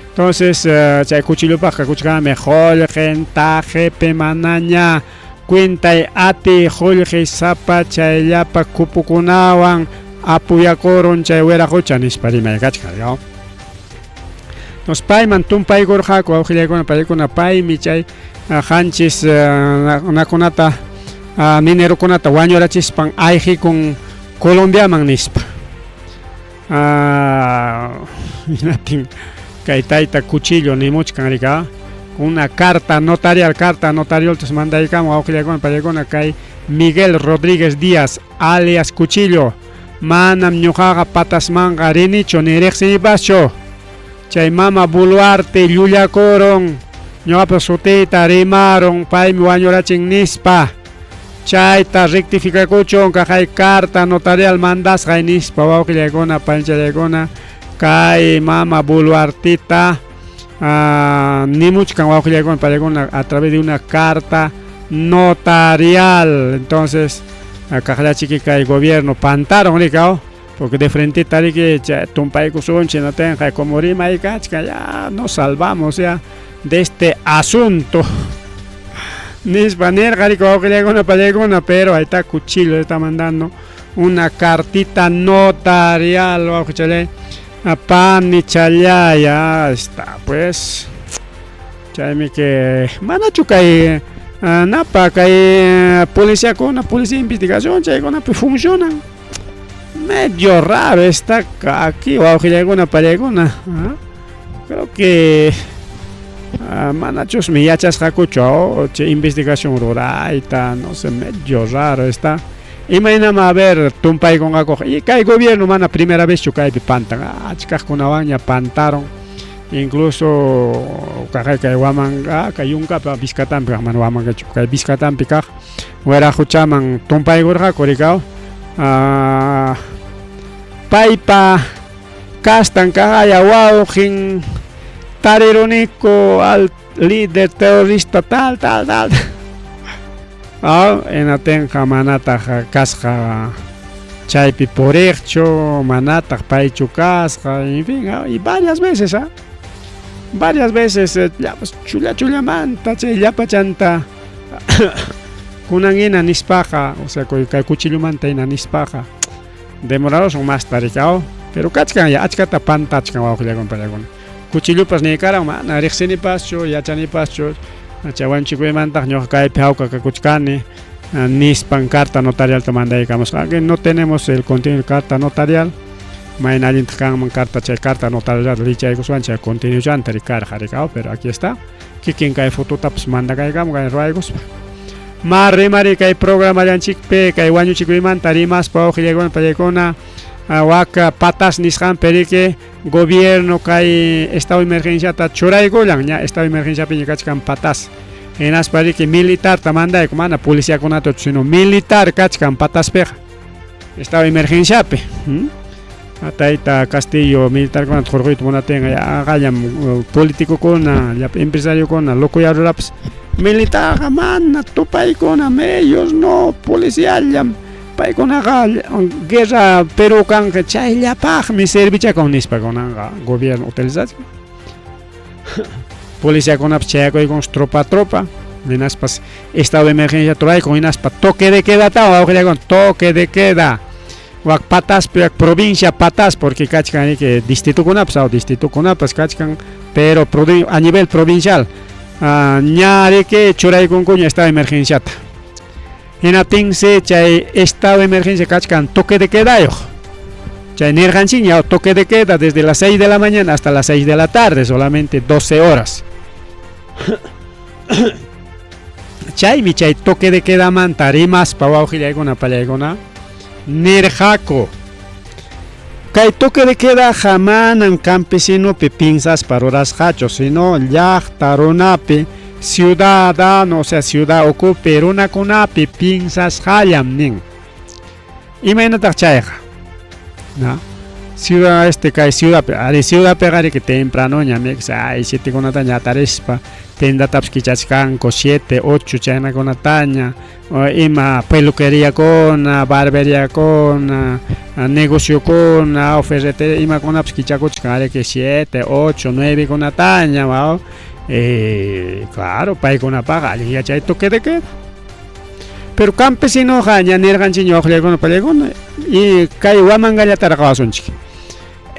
Entonces chay cuchillopa kuchkami qullqin tajepi manaña cuentay ati qullqi sapa chayllapa kupukunawan apuyakurun chay wiraqucha nispa rimaykachkan. Entonces payman tumpaykurqaku wawqiykuna pallaykuna paymi chay hanchis nakunata minerokunata wañurachispan ayqikun Colombiaman nispa. Minatin kay tayta cuchillo nimuchkan rika, una carta notarial mandaykamun wawqiykuna pallaykuna kay Miguel Rodríguez Díaz alias Cuchillo manam ñuqaqa patasmanqa rinichu ni riqsinipaschu. Chay Mama Boluarte llullakurun ñuqapa sutita rimaron paymi wañurachin nispa, chayta rectificakuchun kay carta notarial mandasqa nispa wawqiykuna panchallaykuna kay Mama Boluartita nimuchkan wawqiykuna pallaykuna a través de una carta notarial. Entonces kaqllachiki kay gobierno pantaron rika, porque de frente tariki tumpaykusunchi no tenga como rimaykachka, ya nos salvamos ya de este asunto. Nispa nirqa rika wawqiykuna pallaykuna, pero ahí está Cuchillo, está mandando una cartita notarial wawqichalay pani challay, ya está pues chaymi que manachu kay napa kay policía de investigación chaykunapi funcionan medio raro está aquí wawqiykuna pallaykuna. Creo que manachos mi yachasqakuchu chay investigación rurayta, no sé, medio raro está. Imaynama a ver tumpaykunqaku y kay gobierno mana primera vez chukaypi pantan achkaqkunawan ña pantaron, incluso kay Huamanka kay Yunkapa Pisqatampi mana Huamankachu kay Pisqatampi kaq wiraquchaman tumpaykurqaku rika. Paypa castan kaya wauhin tarironico al líder terrorista tal en atenja manata casja chaypi por hecho manata paichu casja en fin y varias veces chula manta chay llapa chanta kunangina nispaja o sea kay cuchillo manta ina nispaja demorados son más taricao pero kachkan ya achkata pantachkan wawqillawan pallawan kuchillupas ni karan mana riqsinipaschu yachanipaschu chawanchikuymantaq ñuqa kaypi hawqa kuchkani nispan carta notarialta mandaykamusqa que no tenemos el contenido de carta notarial mayna allinta kanman carta notarial richaykuswan chay contenido llanta rikarqa rikao pero aquí está kikin kay fototapas mandakaykamun kay ruwaykuspa rimari kay programa llanchikpi kay wañuchikuymanta rimaspa wawqillawan pallaykuna waka patas nisqan perike gobierno kay estado de emergencia ta churaykullan ña estado de emergencia pi kachkan patas enas parike militar ta mandayku mana policía kunato sino militar kachkan patas peja estado de emergencia pe ataita Castillo militar kunata jorgoyta munatenga agayam político kuna empresario kuna lokuyarurapas militar mana tupaykuna ellos no policiallam paykunaqa guerra Perú kanqa chayllapaqmi servichakun nispa kunanqa gobierno utilización policiakunapas chayakuykunqa tropa hinaspas estado de emergencia turayku hinaspa toque de queda wawqillawan toque de queda wak patas provincia patas porque kachkan que distritukunapas kachkan pero a nivel provincial ñari que churaykunkuña estado de emergencia hinatinse chay estado de emergencia kachkan toque de queda chay nirganchiña toque de queda desde las 6 de la mañana hasta las 6 de la tarde solamente 12 horas chaymi chay toque de queda manta rimaspa wawqillaykuna pallaykuna nirqaku kay toque de queda hamanan campesinopi pinsaspa rurasqachu sino llaqta runapi ciudadano o sea ciudad ocupe runakunapi pinsasqallam nin imaynataq chayqa ciudad kay ciudad pegari que temprano ñamiksa ay 7 kunata ñatarispa tendatapas kichachkanku 7, 8 chaynakunataña ima peluquería kuna barbería kuna negocio kuna ferretería imakunapas kichakuchkan que 7, 8, 9 kunataña claro paykunapaqa allin yachay toque de queda pero campesinoqa ña nirqanchik wawqillaykuna pallaykuna y kay wamangallataraq wasunchik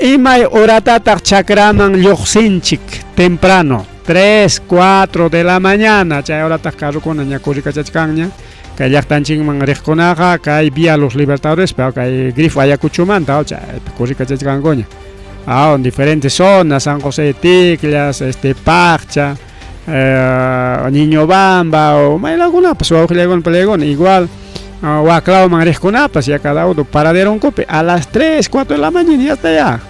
imay horatataq chakraman lluqsinchik temprano 3, 4 de la mañana chay horataq carrukuna ña kurikachachkanña kay llaqtanchikman riqkunaqa kay vía Los Libertadores pero kay Grifo Ayacuchumanta chaypi kurikachachkankuña en diferentes zonas San José de Ticllas Paccha Niñobamba o maylakunapas wawqillaykuna pallaykuna igual waklawman riqkunapas ya cada uno paradero unkupi a las 3, 4 de la mañana ya está ya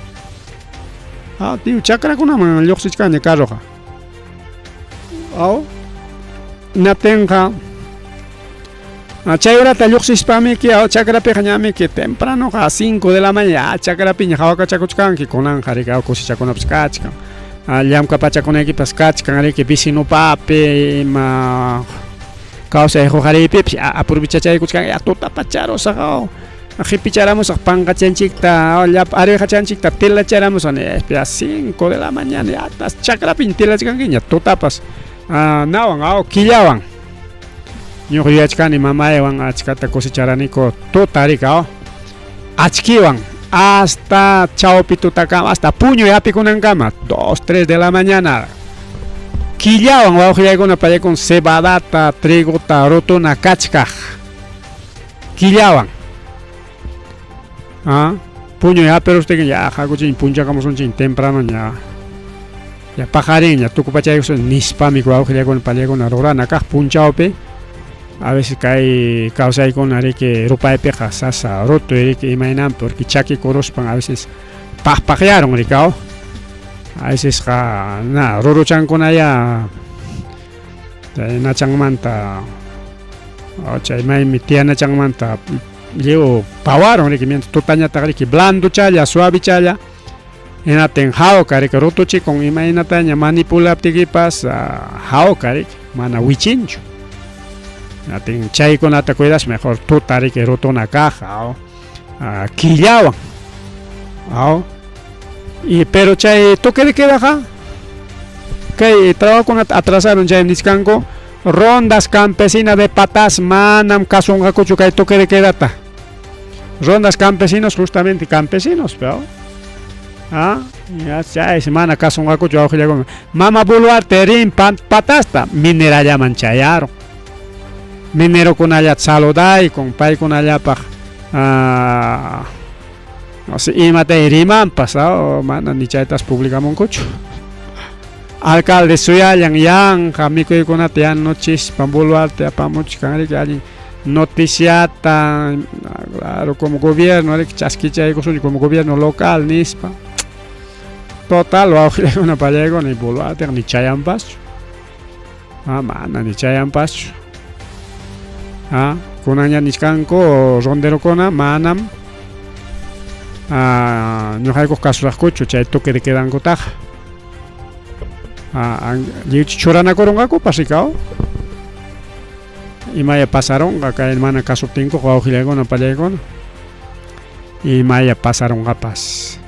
tío chakrakunaman lluqsichkanña carroqa natenqa chay horata lluqsispamiki chakrapiqa ñamiki temprano a 5 de la mañana chakrapi ña hawakachakuchkanki kunanqa riki kusichakunapas kachkan llamka pachakunaykipas kachkan riki vecinopapi ima kawsay huqariypipas aprovechachakuchkan tutapacharusaq qhipicharamusaq pankachanchikta llapa arwejachanchikta tilacharamusaq 5 de la mañana hasta chakrapi tilachkankiña tutapas nawan killawan ñuqa yuyachkani mamaywan achkata cosecharaniku tutarika achkiwan hasta chawpi tutakama hasta puño yapikunankama 2, 3 de la mañana killawan wawqillaykuna pallaykun cebadata triguta rutuna kachkaq killawan puño yapirusptikin ya hakuchin punchakamusunchik temprano ya pajarin ya tukupachaykusun nispami wawqillaykuna pallaykuna rurana kaq punchawpi a veces kay kawsaykuna riki rupaypiqa sasa rutu riki imaynanpi porque chaki kuruspan a veces paqpaqyaron rikaw a veces ruruchankuna nachanmanta chaymaymi tiyanachanmanta llevo pawaron riki mientras tutañataqa riki blando challa suave challa enaten hao karik rotuchi con imainataña manipulaptikipas hao karik mana wichinchu enaten chaykunata cuidas mejor tutarik rotuna caja killawan y pero chay toque de queda ja kay trabajo con atrasaron chay niscanco rondas campesinas de patas manam kasungakuchu kay toque de quedata rondas campesinos justamente campesinos pero ya semana kasungakuchu auxilia mama buluarte rin patasta minera llaman chayaro minero con allá saludai con pay con allá pa no sé imate riman pasado mana ni chaitas publicamos cocho alcalde suyayan yang kami ko con atian noches pambuluarte apamuch kangri que alguien noticiata claro como gobierno le chasquicha como gobierno local nispa total o una palego ni buluarte ni chayan paso mana ni chayan paso kunanya niskanko rondero kona manam no hay casos cocho chay toque de quedan gotaj chorana corongaco pasicao y maya pasaron acá en mana caso tinco juego no palegón y maya pasaron gapas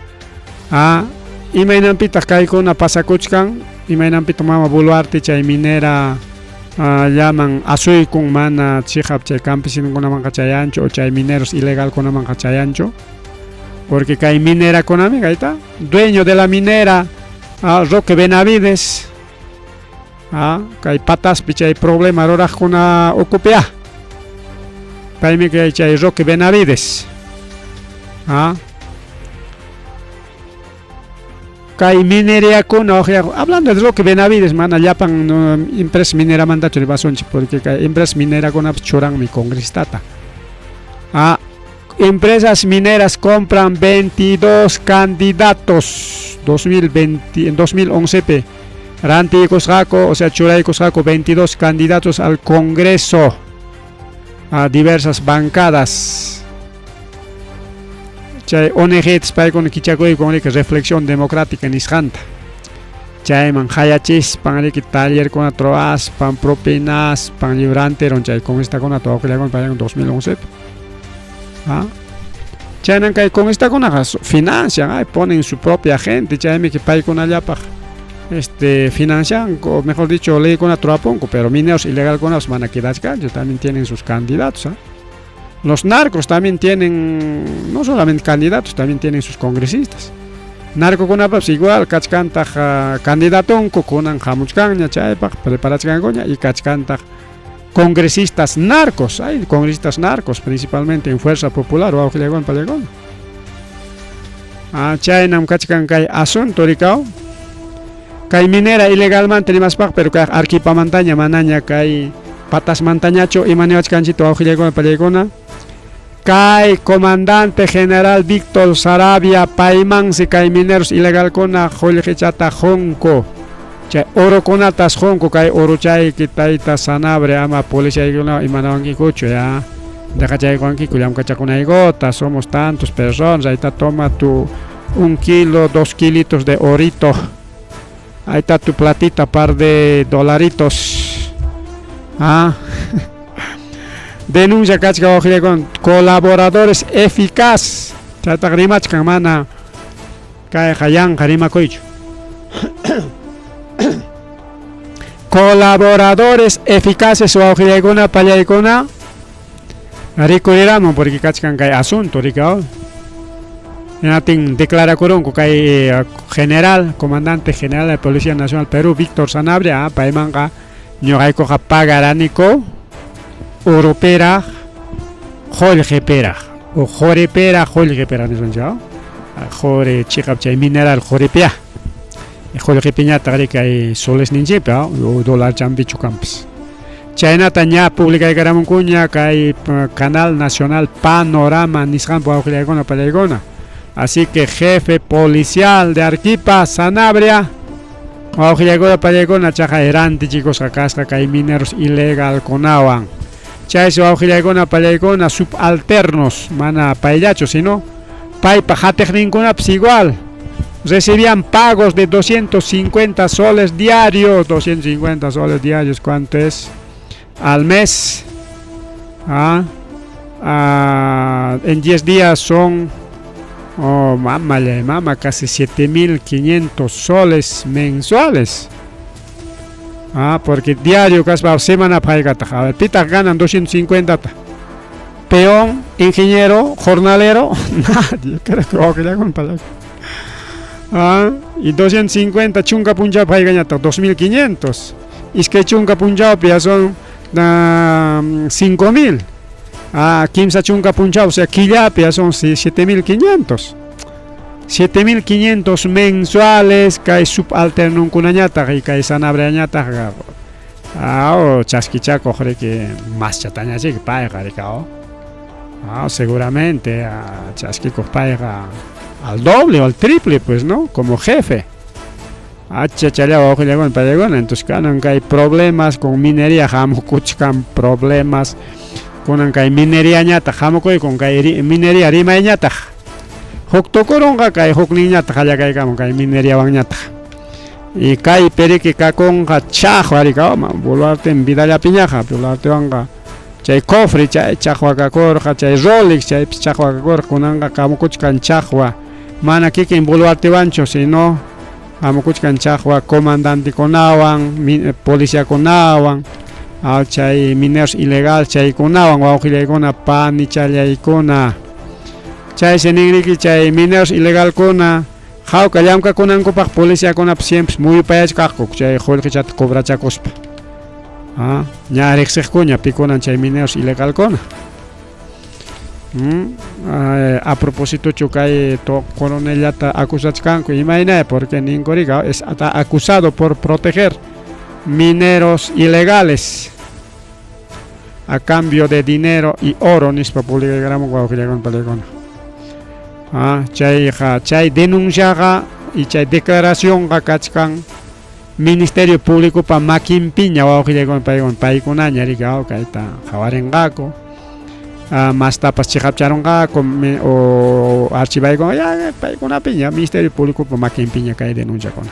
y mainan pita caiko na pasacuchcan y mainan pita mama buluarte chay minera llaman asui con mana chihap chay campesino con man cachayancho o chay mineros ilegal con man cachayancho porque hay minera con amiga está dueño de la minera Roque Benavides que hay patas picha hay problema ahora con ocupea para mí que hay Roque Benavides Kai minería con hablando de Roque Benavides man allá pan empresa minera mandato de basonchi porque empresa minera con choran mi congresista empresas mineras compran 22 candidatos 2020 en 2011 Ranti Cosraco o sea Churay Cosraco 22 candidatos al Congreso a diversas bancadas chay ONG spay con kichakoy con reflexión democrática en Isjanta chay man hayachis pan que taller con atroas pan propinas pan librante ron chay con esta con ato que le hagan para en 2011 chay que con esta con financian ponen su propia gente chay me que pay con allá pa financian o mejor dicho ley con atroaponco pero mineros ilegal con las manaquidas también tienen sus candidatos Los narcos también tienen, no solamente candidatos, también tienen sus congresistas. Narco con apas igual, kachkanta candidato con jamuchcaña, chaypa, preparachcangoña y kachkanta congresistas narcos. Hay congresistas narcos, principalmente en Fuerza Popular o Auxilegón Palegón. Chaynam kachkan kay asunto ricao. Kay minera ilegalmente ni más pero kay arquipa montaña manaña kay patas montañacho y manewach canchito Auxilegón Palegona. Kay comandante general Víctor Sarabia Paimán si kay mineros ilegal kona joljechata jonko. Chay oro konatas jonko kay oro chay kitaita sanabre ama policía igona y manawanki kucho ya. Deja chay konki kuyam kachakuna igota, somos tantos personas, ahí está toma tu 1 kilo, 2 kilitos de orito. Ahí está tu platita, par de dolaritos. Denuncia kachka con colaboradores eficaz. Chata grimachka mana kay hayan harima koicho. Colaboradores eficaces o auxilegona payaikona. Recurriramos porque kachkan kay asunto ricao. Natin declara coronco kay general, comandante general de la Policía Nacional Perú, Víctor Sanabria, paimanga ñoraiko pagaranico. Oropera, Jorgepera, o Jorepera, Jorgepera, ¿no es Jore Chicapchay mineral, Jorepea. Jorgepeña tarika y soles ninjepa, o dólar chambichu campos. China taña pública de Caramuncuña, que hay canal nacional Panorama, Nisrampo, Auxilegona, Palegona. Así que jefe policial de Arquipa, Sanabria, Auxilegona, Palegona, chaja erante, chicos, acasca, que hay mineros ilegal con agua. Chayso auxilegona palegona subalternos mana payacho sino pay pajatejnincuna pues igual recibían pagos de 250 soles diarios. 250 soles diarios, ¿cuánto es? Al mes. En 10 días son, casi 7.500 soles mensuales. Porque diario, semana paigata. A ver, pita ganan 250. Peón, ingeniero, jornalero, nadie. Creo que ya con palabras. Y 250 chunga punjab paigata, 2.500. Y es que chunga punjab ya son 5.000. Kimsa chunga punjab, o sea, quillapia son 7.500. 7.500 mensuales que subalternan con añata y que sanabra añata. Chasquichaco, que más chataña que paga, seguramente Chasquico paga al doble o al triple, pues, ¿no? Como jefe. Entonces, que hay problemas con minería, jamucuchcan problemas con que minería ñata, jamucoy con que minería rima ñata. Hoktokoronga kay hokniñata hallakay kamo kay minería bañata. Y kay periki kakonga chajo arikama, volarte en vidalla piñaja, volarte vanga. Chay cofre, chay chajwa kakorja, chay Rolex, chay chajwa kakorja, kunanga kamukuchkan chajwa. Mana kiki volarte bancho, sino kamukuchkan chajwa comandante konawan, policía konawan. Chay mineros ilegal, chay konawan, waujile kona pani chay kona. Chay senigri chay mineros ilegal kona jaw kallamka kunanko pak policía kona siempre muy payach kakko chay jorge chat cobra chacospa ña rexej koña pikonan chay mineros ilegal kona. A propósito chukay to coronelata acusachkanko imaina porque ningoriga es acusado por proteger mineros ilegales a cambio de dinero y oro nispa publica gramo guaujilegon palegona. Chay denunciaga y chay declaración kachkan Ministerio Público pa makimpiña waujilegon palegón paikunanya riga kaita jawarengako más tapas chihapcharonga o archivaiko ya paikuna piña Ministerio Público pa makimpiña kay denuncia kona.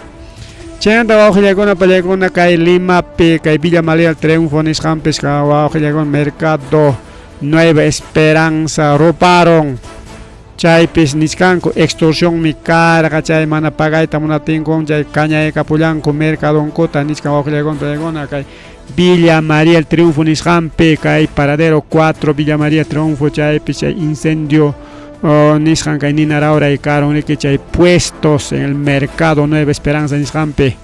Chanta waujilegon palegona kay Lima pe kay Villa María el Triunfo niscampes ka waujilegon Mercado Nueva Esperanza roparon. Chay pis niscanco extorsión mi cara chay mana pagay tamuna tingón chay caña capulanco mercado cota niscan ojlegon pregona kay Villa María el Triunfo niscampe kay paradero 4 Villa María el Triunfo chay pis incendio niscan kay ninaraura y caro que chay puestos en el mercado Nueva Esperanza niscampe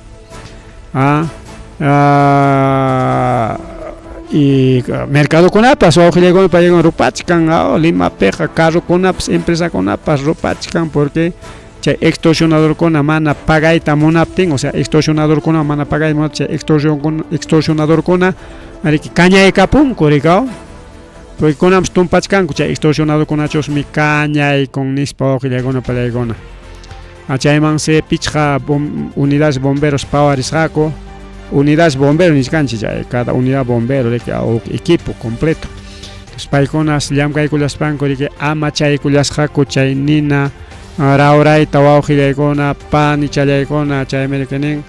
y mercado con apas o llegó para llegar rupachkan Lima peja carro con apas empresa con apas rupachkan porque che extorsionador con mana pagay tamonapting o sea extorsionador con mana pagay che extorsionador con ari caña e capun coricao porque con aps tumpachkan che extorsionador con achos mi caña y con nispa o llegó para llegar achayman se pichja unidades bomberos poweris jaco unidades bomberos niscanchi cada unidad bombero de que equipo completo. Entonces paikonas llam kaikulas panko de que ama chaikulas jaco chay nina raurai tawaujileikona pan y chaleikona chay merkenen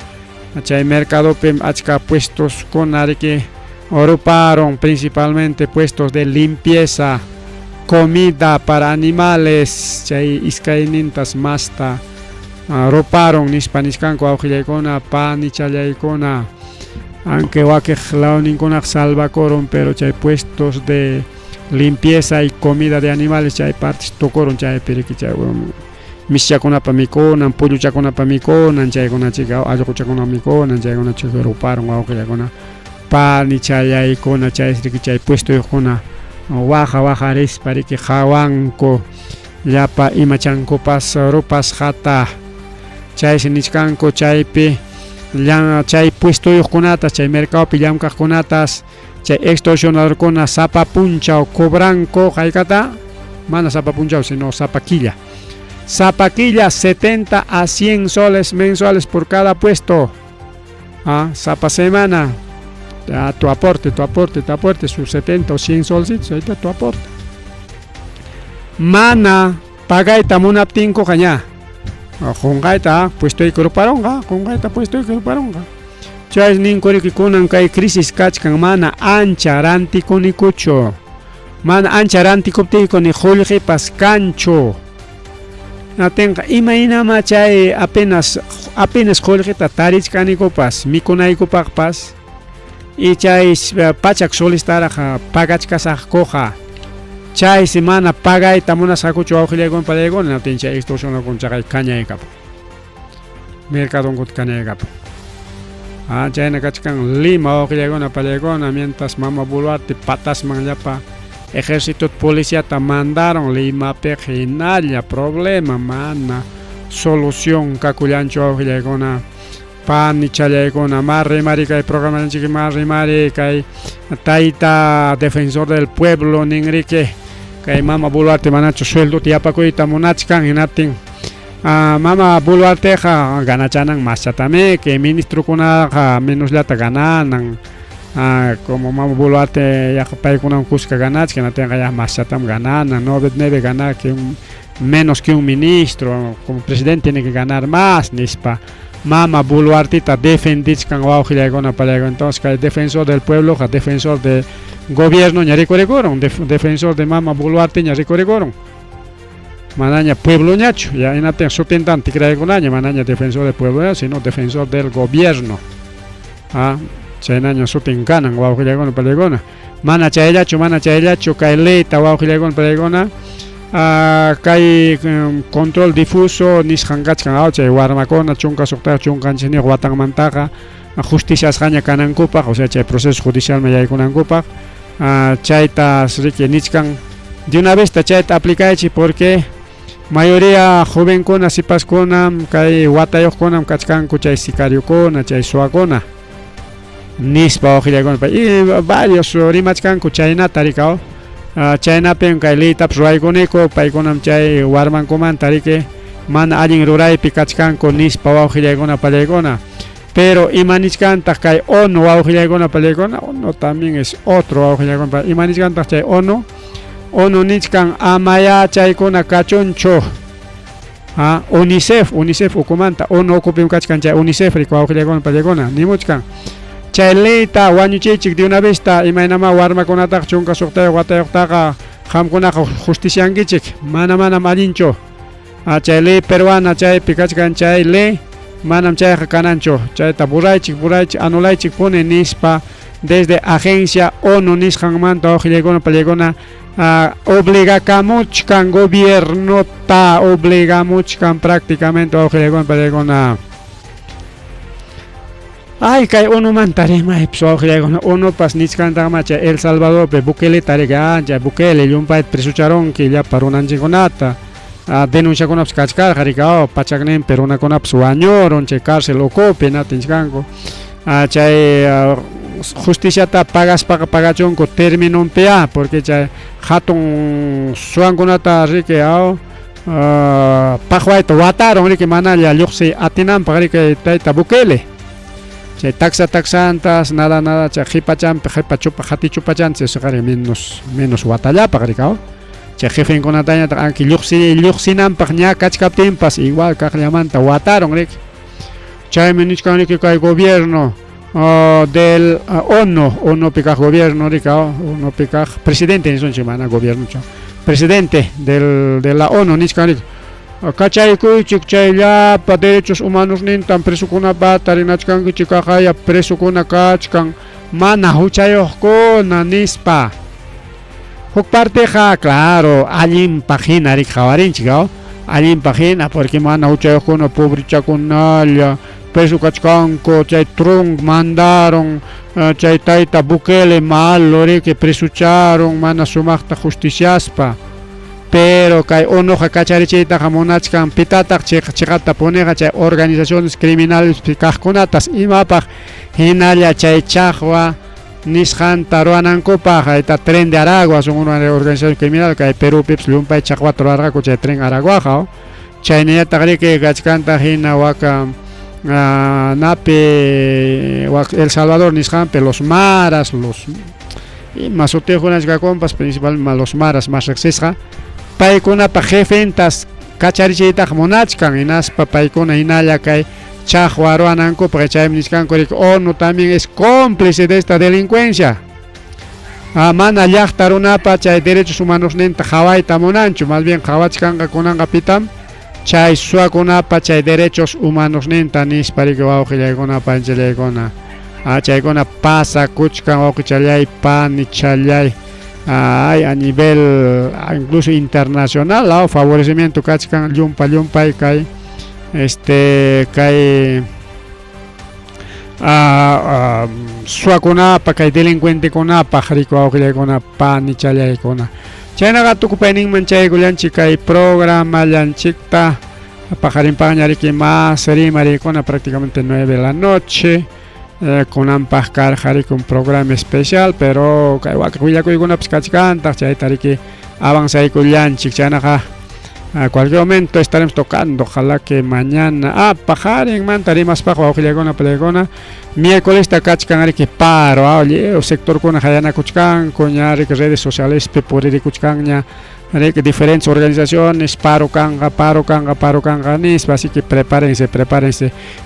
chay mercado pem achka puestos con de que ocuparon principalmente puestos de limpieza, comida para animales, chay iskainintas masta roparon nispaniscanco aujileikona pan y chaleikona aunque wakejlao ninguna salvacoron pero chay puestos de limpieza y comida de animales chay partes tocoron chay periqui chay mischakuna pamikonan puluchakuna pamikonan chay kona chica ayokuchakuna mikonan chay kona chica roparon aujileikona pan y chaleikona chay chay puesto yokona waja res periqui jawanko llapa imachanko pas ropas jata chay siniscanco chaype chay puesto yokonatas chay mercado pillamka konatas chay extorsionador kona sapa punchao cobranco jaikata mana sapa punchao sino zapaquilla 70 a 100 soles mensuales por cada puesto sapa semana tu aporte sus 70 o 100 solcitos ahí está tu aporte mana pagay tamunaptinko caña Jungaita puesto y gruparonga, jungaita puesto y gruparonga. Chay ninkuri kunan kay crisis kachkan mana ancha rantikunikucho. Mana ancha rantikuptiko julji pascancho. Natenga imainama chay apenas juljita tarichkanikupas, mikunaikupas. Y chay pachak solistaraja pagachkasaj koja. Chay semana paga y tamuna sacucho auxiliagon para llegar no tiene chay extorsión con chay caña de capo. Mercado con caña de capo. Chay na kachkan Lima auxiliagon para llegar mientras mama Boluarte patas manjapa ejército policía te mandaron Lima pejinalia problema mana solución caculancho auxiliagon pan ni chalegona marre marica y programa chiqui marre marica y taita defensor del pueblo ningrique que mama Boluarte manacho sueldo tiapaco y tamonachkan y natin mama Boluarte ja ganachanan machatame que ministro kuna menos lata gananan como mama Boluarte ya pay kuna cusca ganach que natin ya machatam gananan no debe ganar que menos que un ministro como presidente tiene que ganar más nispa mama Boluarte ta defendich kan waujilegona palego entonces que defensor del pueblo ja defensor del gobierno ña recoregoron defensor de mama Boluarte ña recoregoron manaña pueblo ñacho ya enate sutentan tikraegonaña manaña defensor del pueblo sino defensor del gobierno chenaña sutenkanan waujilegona palegona mana chayacho kay leita waujilegona palegona kay control difuso nishangachkan chay warmakona chunka sukta chunkanchini watang mantaqa justicia asqaña kanankupaq o sea chay proceso judicial mayaykunankupaq chayta riki nichkan de una vez chayta aplicaychi porque mayoría jovenkuna sipaskuna kay watayuqkuna kachkanku chay sicariokuna chay suwakuna nispa ojillaykuna y varios rimachkanku chaynata rikao chaynapi kay leytapas ruwaykuniko paykunam chay warmankuman tarike mana allin ruraypi kachkanku nispa wawqillaykuna pallaykuna pero imanichkantaq kay ONU wawqillaykuna pallaykuna ONU también es otro wawqillaykuna imanichkantaq chay ONU nichkan amaya chaykuna kachunchu UNICEF ukumanta ONU ukupim kachkan chay UNICEF rik wawqillaykuna pallaykuna nimuchkan chay leyta wañuchiychik de una vez ta imaynama warmakunataq chunka suqtayuq watayuqtaqa qamkunaqa justiciankichik manam allinchu chay ley peruana chaypi kachkan chay ley manam chayqa kananchu chayta buraychik anulaychik pune nispa desde agencia ONU nisqanmanta ojillaykuna pallaykuna obligacamuchkan gobierno ta obligamuchkan prácticamente ojillaykuna pallaykuna ay kay ONU man tarima ONU pas nichkantaqma chay El Salvador pe Bukele tariga chay Bukele llumpayta presucharonki llapa runanchikkunata denunciakunapas kachkarqa rikao pachakninpi runakunapas wañuron chay cárcel ukupi natinchkanku chay justiciata pagachunku terminunpi porque chay hatun suwankunata riki paqwayta wataron riki manalla lluqsi atinanpaq riki tayta Bukele chay taxantas nada chay qhipachanpi hatichupachanchis menos watallapaq rikao chay jefenkunatañataq anki lluqsinanpaq ña kachkaptinpas igual kaqllamanta wataron riki chaymi nichkan riki kay gobierno del ONU pi kaq gobierno rikao ONU pi kaq presidente nisunchik mana gobierno presidente de la ONU nichkan riki kachaykuychik chay llapa derechos humanos nintan presukunapa tarinachkankichik kaqaya presukuna kachkan mana huchayuqkuna nispa huk parteqa claro allinpaq hina rik qawarinchik allinpaq hina porque mana huchayuqkuna pobrichakunalla preso kachkanku chay Trump mandaron chay tayta Bukele malo riki presucharon mana sumaqta justiciaspa pero kay ONU kacharichiytaqa munachkan pitataq chiqata puniqa chay organizaciones criminales kaqkunatas imapaq hinalla chay chaqwa nisqanta ruwanankupaq ayta Tren de Aragua son una organización criminal kay Perupipas llumpay chaqwata ruwarqaku chay Tren Araguaqa chaynallataq riki kachkanta hina waka napi El Salvador nisqanpi los maras los más utejunachkakunpas principalmente los maras más riqsisqa paykunapa jefentas kacharichiyta munachkan hinaspa paykuna hinalla kay chaqwa ruwanankupak chaymi nisqanku ONU también es cómplice de esta delincuencia. Mana llaqta runapa chay derechos humanos ninta qhawayta munanchu, más bien qhawachkanqa kunanqa pitam chay suwakunapa chay derechos humanos ninta nisparika wawqillaykunapa anchallaykuna chaykuna pasakuchkan wawqichallay panichallay a nivel incluso internacional favorecimiento kachkan llumpay kay kay suwakunapa kay delincuentekunapa riku wawqillaykunapa nichallaykuna chaynaqa tukupayninman chaykullanchik kay programa llanchikta pajarinpañariki mas rimarikuna prácticamente 9 de la noche kunanpaq karqariki un programa especial pero kay wakakullakuykunapas kachkantaq chaytariki avanzaykullanchik chaynaqa cualquier momento estaremos tocando, ojalá que mañana pajarin manta rimaspaq wawqillaykuna palaykuna miércoles ta kachkanriki paro oye sector kuna hayana kuchkanku ña riki redes sociales pe puririkuchkan ña riki diferentes organizaciones paro kanga nispa, así que prepárense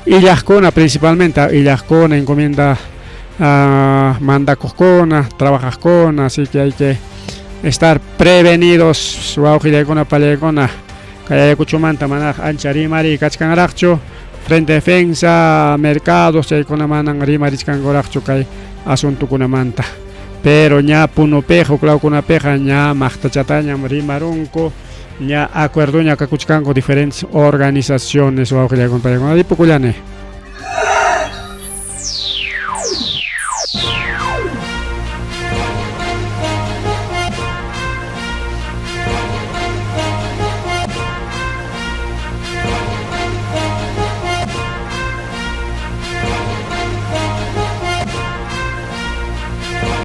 illaqkuna principalmente illaqkuna encomienda mandakuqkuna trabajaqkuna, así que hay que estar prevenidos wawqillaykuna palaykuna kay ayakuchumanta manaq ancha rimari kachkanraqchu frente defensa mercados chaykuna manan rimarichkankuraqchu kay asuntukunamanta pero ña punupiqa huklawkunapiqa ña maqtachatañam rimarunku ña acuerdo ña kakuchkanku diferentes organizaciones wawqillaykuna palaykuna ripukullani.